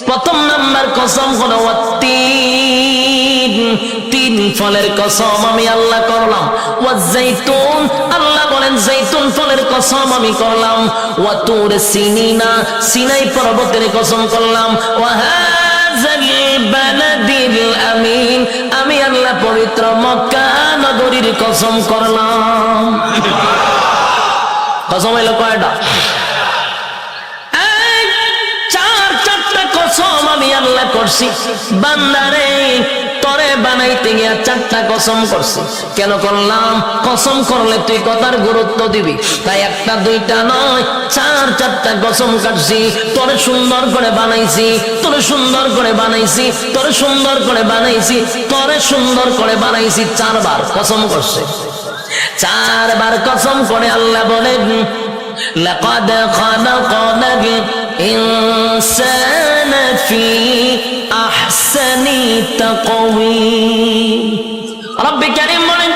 প্রথম নাম্বার কসম হলো তিন ফলের কসম আমি আল্লাহ করলাম। ওয়াজাইতুন, আল্লাহ বলেন জাইতুন ফলের কসম আমি করলাম। ওয়া তুর সিনিনা, সিনাই পর্বতের কসম করলাম। ওয়া হাযাল বালাদিল আমিন, আমি আল্লাহ পবিত্র মক্কা নগরীর কসম করলাম। কসম হলো কয়টা? চারটা কসম আমি আল্লাহ করছি। বান্দারে তরে বানাইতে গিয়া চারটা কসম করছি। কেন করলাম? কসম করলে তুই কথার গুরুত্ব দিবি, তাই একটা দুইটা নয়, চারটা কসম কাটছি। তোরে সুন্দর করে বানাইছি, তোরে সুন্দর করে বানাইছি, তোরে সুন্দর করে বানাইছি, তোরে সুন্দর করে বানাইছি। চারবার কসম করছে। চারবার কসম করে আল্লাহ বলেন লাকাদ খালাকনাল ইনসানা ফি আহসানি তাকওয়িম। রব্বি কারীম বলেন